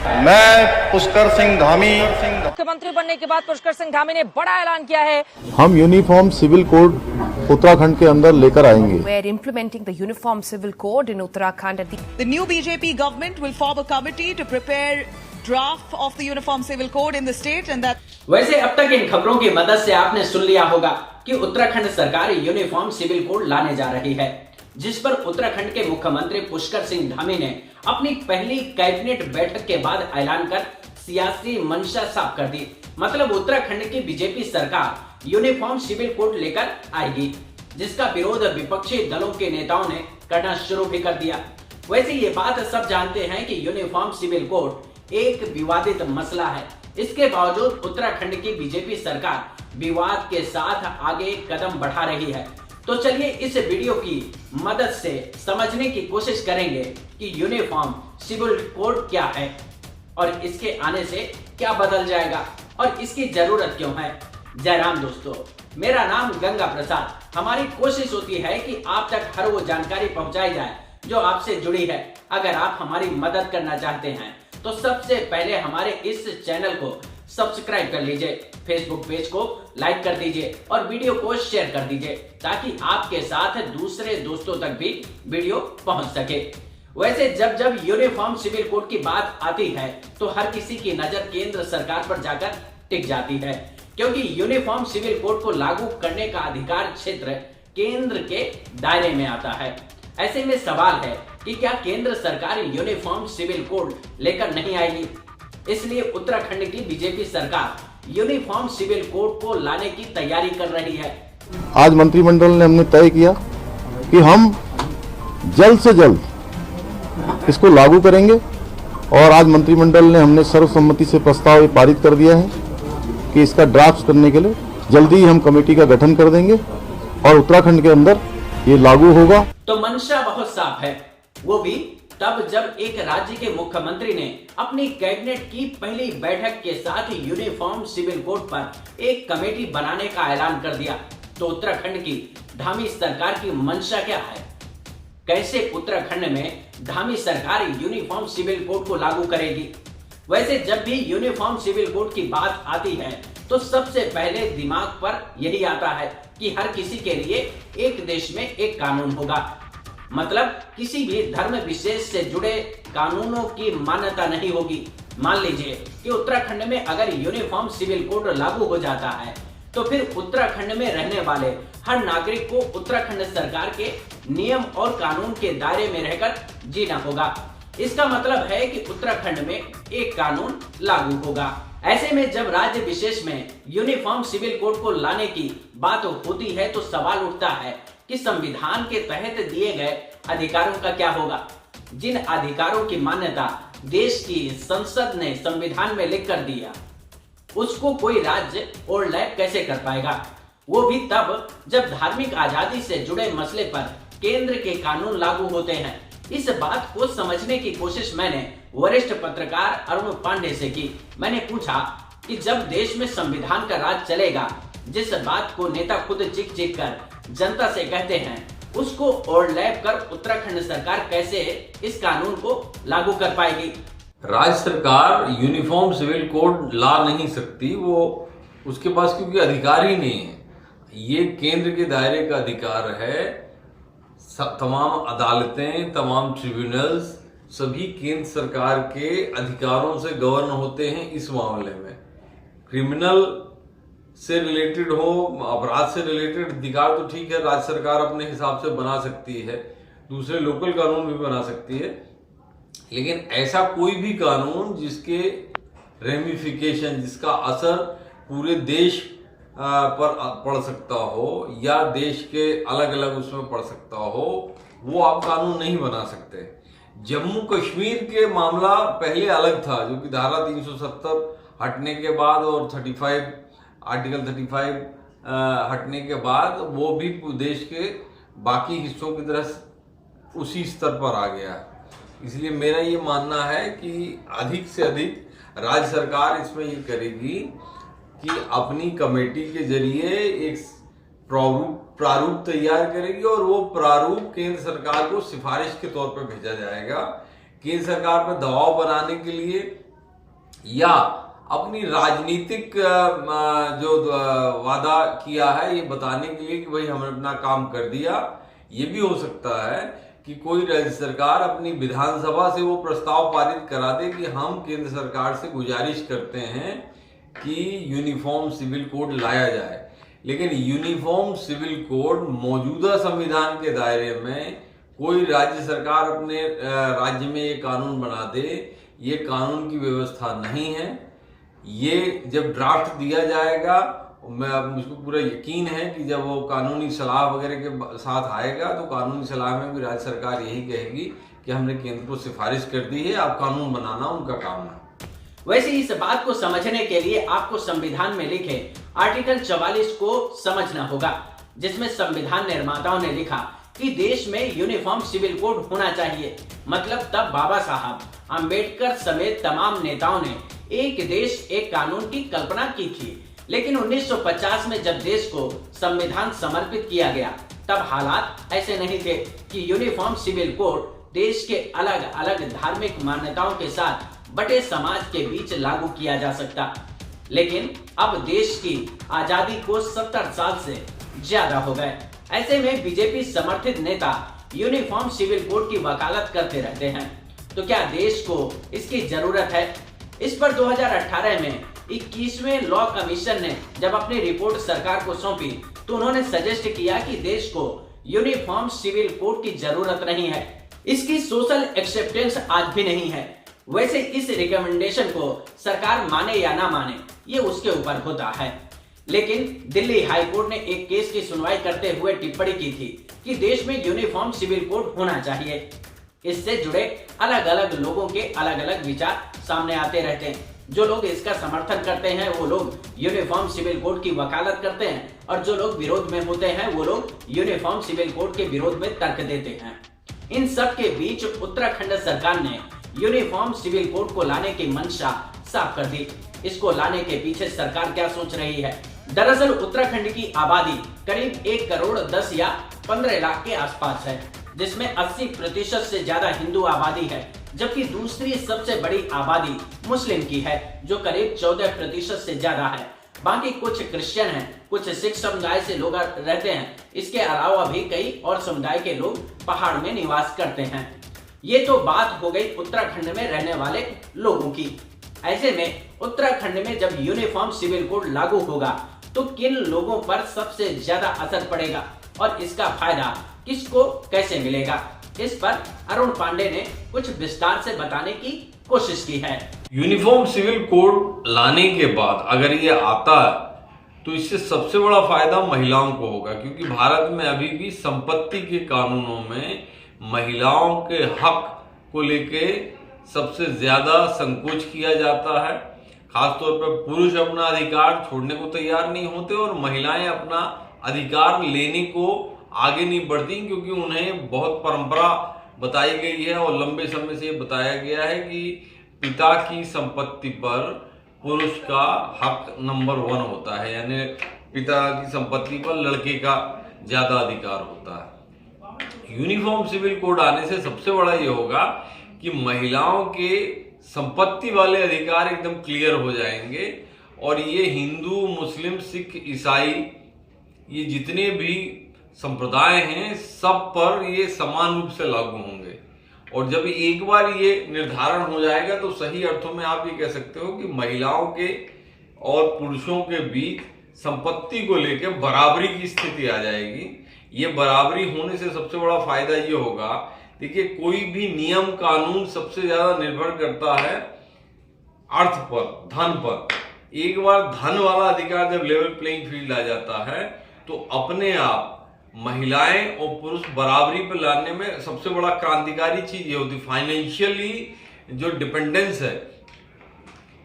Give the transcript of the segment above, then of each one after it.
मैं पुष्कर सिंह धामी मुख्यमंत्री बनने के बाद पुष्कर सिंह धामी ने बड़ा ऐलान किया है। हम यूनिफॉर्म सिविल कोड उत्तराखंड के अंदर लेकर आएंगे। We're implementing the uniform civil code in Uttarakhand. The new BJP government will form a committee to prepare draft of the uniform civil code in the state and that. वैसे अब तक इन खबरों की मदद से आपने सुन लिया होगा कि उत्तराखंड सरकार यूनिफॉर्म सिविल कोड लाने जा रही है, जिस पर उत्तराखंड के मुख्यमंत्री पुष्कर सिंह धामी ने अपनी पहली कैबिनेट बैठक के बाद ऐलान कर सियासी मंशा साफ कर दी। मतलब उत्तराखंड की बीजेपी सरकार यूनिफॉर्म सिविल कोड लेकर आएगी, जिसका विरोध विपक्षी दलों के नेताओं ने करना शुरू भी कर दिया। वैसे ये बात सब जानते हैं कि यूनिफॉर्म सिविल कोड एक विवादित मसला है। इसके बावजूद उत्तराखंड की बीजेपी सरकार विवाद के साथ आगे कदम बढ़ा रही है। तो चलिए इस वीडियो की मदद से समझने की कोशिश करेंगे कि यूनिफॉर्म सिविल कोड क्या है और इसके आने से क्या बदल जाएगा और इसकी जरूरत क्यों है। जय राम दोस्तों, मेरा नाम गंगा प्रसाद। हमारी कोशिश होती है कि आप तक हर वो जानकारी पहुंचाई जाए जो आपसे जुड़ी है। अगर आप हमारी मदद करना चाहते हैं तो सबसे पहले हमारे इस चैनल को सब्सक्राइब कर लीजिए, फेसबुक पेज को लाइक कर दीजिए और वीडियो को शेयर कर दीजिए ताकि आपके साथ दूसरे दोस्तों तक भी वीडियो पहुंच सके। वैसे जब जब यूनिफॉर्म सिविल कोड की बात आती है तो हर किसी की नजर केंद्र सरकार पर जाकर टिक जाती है, क्योंकि यूनिफॉर्म सिविल कोड को लागू करने का अधिकार क्षेत्र केंद्र के दायरे में आता है। ऐसे में सवाल है कि क्या केंद्र सरकार यूनिफॉर्म सिविल कोड लेकर नहीं आएगी। इसलिए उत्तराखंड की बीजेपी सरकार यूनिफॉर्म सिविल कोड को लाने की तैयारी कर रही है। आज मंत्रिमंडल ने हमने तय किया कि हम जल्द से जल्द इसको लागू करेंगे और आज मंत्रिमंडल ने हमने सर्वसम्मति से प्रस्ताव पारित कर दिया है कि इसका ड्राफ्ट करने के लिए जल्दी ही हम कमेटी का गठन कर देंगे और उत्तराखंड के अंदर ये लागू होगा। तो मंशा बहुत साफ है, वो भी तब जब एक राज्य के मुख्यमंत्री ने अपनी कैबिनेट की पहली बैठक के साथ यूनिफॉर्म सिविल कोड पर एक कमेटी बनाने का ऐलान कर दिया। तो उत्तराखंड की धामी सरकार की मंशा क्या है, कैसे उत्तराखंड में धामी सरकार यूनिफॉर्म सिविल कोड को लागू करेगी। वैसे जब भी यूनिफॉर्म सिविल कोड की बात आती है तो सबसे पहले दिमाग पर यही आता है कि हर किसी के लिए एक देश में एक कानून होगा। मतलब किसी भी धर्म विशेष से जुड़े कानूनों की मान्यता नहीं होगी। मान लीजिए कि उत्तराखंड में अगर यूनिफॉर्म सिविल कोड लागू हो जाता है तो फिर उत्तराखंड में रहने वाले हर नागरिक को उत्तराखंड सरकार के नियम और कानून के दायरे में रहकर जीना होगा। इसका मतलब है कि उत्तराखंड में एक कानून लागू होगा। ऐसे में जब राज्य विशेष में यूनिफॉर्म सिविल कोड को लाने की बात होती है तो सवाल उठता है कि संविधान के तहत दिए गए अधिकारों का क्या होगा। जिन अधिकारों की मान्यता देश की संसद ने संविधान में लिख कर दिया, उसको कोई राज्य ओवरलैप कैसे कर पाएगा, वो भी तब जब धार्मिक आजादी से जुड़े मसले पर केंद्र के कानून लागू होते हैं। इस बात को समझने की कोशिश मैंने वरिष्ठ पत्रकार अरुण पांडे से की। मैंने पूछा कि जब देश में संविधान का राज चलेगा, जिस बात को नेता खुद चिक चिक कर जनता से कहते हैं, उसको ओवरलैप कर उत्तराखंड सरकार कैसे इस कानून को लागू कर पाएगी। राज्य सरकार यूनिफॉर्म सिविल कोड ला नहीं सकती, वो उसके पास क्योंकि अधिकार ही नहीं है। ये केंद्र के दायरे का अधिकार है। तमाम अदालतें, तमाम ट्रिब्यूनल्स सभी केंद्र सरकार के अधिकारों से गवर्न होते हैं। इस मामले में क्रिमिनल से रिलेटेड हो, अपराध से रिलेटेड अधिकार तो ठीक है, राज्य सरकार अपने हिसाब से बना सकती है, दूसरे लोकल कानून भी बना सकती है, लेकिन ऐसा कोई भी कानून जिसके रेमिफिकेशन, जिसका असर पूरे देश पर पड़ सकता हो या देश के अलग अलग उसमें पड़ सकता हो, वो आप कानून नहीं बना सकते। जम्मू कश्मीर के मामला पहले अलग था, जो कि धारा 370 हटने के बाद और आर्टिकल 35 हटने के बाद वो भी देश के बाकी हिस्सों की तरह उसी स्तर पर आ गया। इसलिए मेरा ये मानना है कि अधिक से अधिक राज्य सरकार इसमें ये करेगी कि अपनी कमेटी के जरिए एक प्रारूप तैयार करेगी और वो प्रारूप केंद्र सरकार को सिफारिश के तौर पर भेजा जाएगा। केंद्र सरकार पर दबाव बनाने के लिए या अपनी राजनीतिक जो वादा किया है ये बताने के लिए कि भाई हमने अपना काम कर दिया। ये भी हो सकता है कि कोई राज्य सरकार अपनी विधानसभा से वो प्रस्ताव पारित करा दे कि हम केंद्र सरकार से गुजारिश करते हैं कि यूनिफॉर्म सिविल कोड लाया जाए, लेकिन यूनिफॉर्म सिविल कोड मौजूदा संविधान के दायरे में कोई राज्य सरकार अपने राज्य में ये कानून बना दे, ये कानून की व्यवस्था नहीं है। ये जब ड्राफ्ट दिया जाएगा, मुझको पूरा यकीन है कि जब वो कानूनी सलाह वगैरह के साथ आएगा तो कानूनी सलाह में भी राज्य सरकार यही कहेगी कि हमने केंद्र को सिफारिश कर दी है, अब कानून बनाना उनका काम है। वैसे इस बात को समझने के लिए आपको संविधान में लिखे आर्टिकल 44 को समझना होगा, जिसमें संविधान निर्माताओं ने लिखा कि देश में यूनिफॉर्म सिविल कोड होना चाहिए। मतलब तब बाबा साहब अंबेडकर समेत तमाम नेताओं ने एक देश एक कानून की कल्पना की थी। लेकिन 1950 में जब देश को संविधान समर्पित किया गया, तब हालात ऐसे नहीं थे कि यूनिफॉर्म सिविल कोड देश के अलग अलग धार्मिक मान्यताओं के साथ बटे समाज के बीच लागू किया जा सकता। लेकिन अब देश की आजादी को 70 साल से ज्यादा हो गए। ऐसे में बीजेपी समर्थित नेता यूनिफॉर्म सिविल कोड की वकालत करते रहते हैं। तो क्या देश को इसकी जरूरत है? इस पर 2018 में 21वें लॉ कमीशन ने जब अपनी रिपोर्ट सरकार को सौंपी तो उन्होंने सजेस्ट किया कि देश को यूनिफॉर्म सिविल कोड की जरूरत नहीं है, इसकी सोशल एक्सेप्टेंस आज भी नहीं है। वैसे इस रिकमेंडेशन को सरकार माने या ना माने ये उसके ऊपर होता है, लेकिन दिल्ली हाई कोर्ट ने एक केस की सुनवाई करते हुए टिप्पणी की थी कि देश में यूनिफॉर्म सिविल कोड होना चाहिए। इससे जुड़े अलग अलग लोगों के अलग अलग विचार सामने आते रहते हैं। जो लोग इसका समर्थन करते हैं वो लोग यूनिफॉर्म सिविल कोड की वकालत करते हैं, और जो लोग विरोध में होते हैं वो लोग यूनिफॉर्म सिविल कोड के विरोध में तर्क देते हैं। इन सब के बीच उत्तराखंड सरकार ने यूनिफॉर्म सिविल कोड को लाने की मंशा साफ कर दी। इसको लाने के पीछे सरकार क्या सोच रही है? दरअसल उत्तराखंड की आबादी करीब 1 करोड़ 10 या 15 लाख के आसपास है, जिसमें 80% से ज्यादा हिंदू आबादी है, जबकि दूसरी सबसे बड़ी आबादी मुस्लिम की है जो करीब 14% से ज्यादा है। बाकी कुछ क्रिश्चियन हैं, कुछ सिख समुदाय से लोग रहते हैं। इसके अलावा भी कई और समुदाय के लोग पहाड़ में निवास करते हैं। ये तो बात हो गई उत्तराखंड में रहने वाले लोगों की। ऐसे में उत्तराखंड में जब यूनिफॉर्म सिविल कोड लागू होगा तो किन लोगों पर सबसे ज्यादा असर पड़ेगा और इसका फायदा किसको कैसे मिलेगा? इस पर अरुण पांडे ने कुछ विस्तार से बताने की कोशिश की है। यूनिफॉर्म सिविल कोड लाने के बाद अगर ये आता है तो इससे सबसे बड़ा फायदा महिलाओं को होगा, क्योंकि भारत में अभी भी संपत्ति के कानूनों में महिलाओं के हक को लेके सबसे ज्यादा संकोच किया जाता है। खासतौर पर पुरुष अपना अधिकार छोड़ने को तैयार नहीं होते और महिलाएं अपना अधिकार लेने को आगे नहीं बढ़ती, क्योंकि उन्हें बहुत परंपरा बताई गई है और लंबे समय से बताया गया है कि पिता की संपत्ति पर पुरुष का हक नंबर 1 होता है, यानी पिता की संपत्ति पर लड़के का ज्यादा अधिकार होता है। यूनिफॉर्म सिविल कोड आने से सबसे बड़ा ये होगा कि महिलाओं के संपत्ति वाले अधिकार एकदम क्लियर हो जाएंगे और ये हिंदू, मुस्लिम, सिख, ईसाई, ये जितने भी संप्रदाय हैं सब पर ये समान रूप से लागू होंगे। और जब एक बार ये निर्धारण हो जाएगा तो सही अर्थों में आप ये कह सकते हो कि महिलाओं के और पुरुषों के बीच संपत्ति को लेकर बराबरी की स्थिति आ जाएगी। ये बराबरी होने से सबसे बड़ा फायदा ये होगा, देखिए कोई भी नियम कानून सबसे ज्यादा निर्भर करता है अर्थ पर, धन पर। एक बार धन वाला अधिकार जब लेवल प्लेइंग फील्ड आ जाता है तो अपने आप महिलाएं और पुरुष बराबरी पर लाने में सबसे बड़ा क्रांतिकारी चीज ये होती है। फाइनेंशियली जो डिपेंडेंस है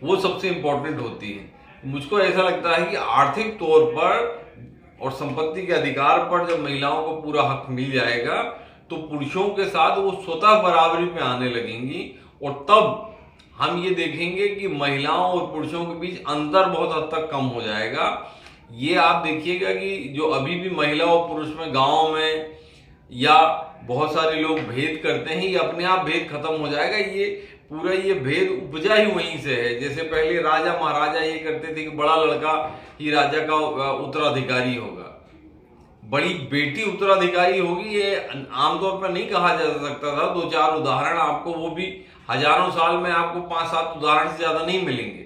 वो सबसे इंपॉर्टेंट होती है। मुझको ऐसा लगता है कि आर्थिक तौर पर और संपत्ति के अधिकार पर जब महिलाओं को पूरा हक मिल जाएगा तो पुरुषों के साथ वो स्वतः बराबरी पे आने लगेंगी और तब हम ये देखेंगे कि महिलाओं और पुरुषों के बीच अंतर बहुत हद तक कम हो जाएगा। ये आप देखिएगा कि जो अभी भी महिला और पुरुष में गाँव में या बहुत सारे लोग भेद करते हैं, ये अपने आप भेद खत्म हो जाएगा। ये पूरा ये भेद उपजा ही वहीं से है। जैसे पहले राजा महाराजा ये करते थे कि बड़ा लड़का ही राजा का उत्तराधिकारी होगा, बड़ी बेटी उत्तराधिकारी होगी, ये आमतौर पर नहीं कहा जा सकता था। 2-4 उदाहरण आपको, वो भी हजारों साल में आपको 5-7 उदाहरण से ज्यादा नहीं मिलेंगे।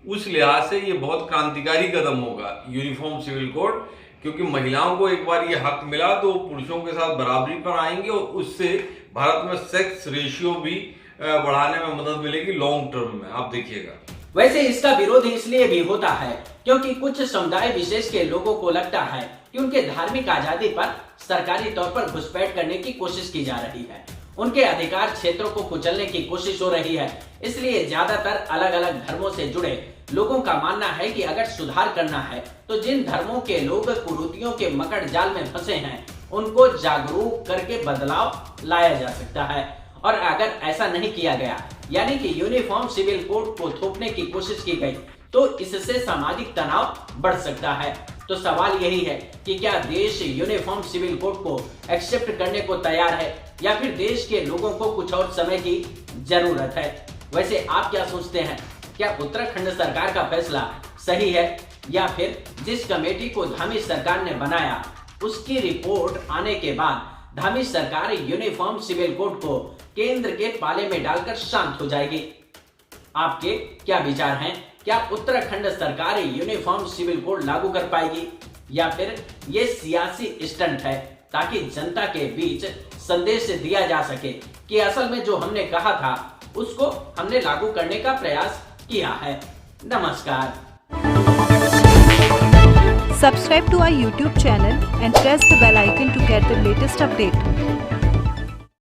उस लिहाज से ये बहुत क्रांतिकारी कदम होगा यूनिफॉर्म सिविल कोड, क्योंकि महिलाओं को एक बार ये हक मिला तो पुरुषों के साथ बराबरी पर आएंगे और उससे भारत में सेक्स रेशियो भी बढ़ाने में मदद मिलेगी लॉन्ग टर्म में, आप देखिएगा। वैसे इसका विरोध इसलिए भी होता है क्योंकि कुछ समुदाय विशेष के लोगों को लगता है कि उनके धार्मिक आजादी पर सरकारी तौर पर घुसपैठ करने की कोशिश की जा रही है, उनके अधिकार क्षेत्रों को कुचलने की कोशिश हो रही है। इसलिए ज्यादातर अलग अलग धर्मों से जुड़े लोगों का मानना है कि अगर सुधार करना है तो जिन धर्मों के लोग कुरीतियों के मकड़ जाल में फंसे हैं उनको जागरूक करके बदलाव लाया जा सकता है। और अगर ऐसा नहीं किया गया, यानी कि यूनिफॉर्म सिविल कोड को थोपने की कोशिश की गई, तो इससे सामाजिक तनाव बढ़ सकता है। तो सवाल यही है कि क्या देश यूनिफॉर्म सिविल कोड को एक्सेप्ट करने को तैयार है या फिर देश के लोगों को कुछ और समय की जरूरत है। वैसे आप क्या सोचते हैं? क्या उत्तराखंड सरकार का फैसला सही है या फिर जिस कमेटी को धामी सरकार ने बनाया उसकी रिपोर्ट आने के बाद धामी सरकार यूनिफॉर्म सिविल कोड को केंद्र के पाले में डालकर शांत हो जाएगी? आपके क्या विचार हैं? क्या उत्तराखंड सरकार यूनिफॉर्म सिविल कोड लागू कर पाएगी या फिर ये सियासी स्टंट है ताकि जनता के बीच संदेश दिया जा सके कि असल में जो हमने कहा था उसको हमने लागू करने का प्रयास किया है। नमस्कार। Subscribe to our YouTube channel and press the bell icon to get the latest update.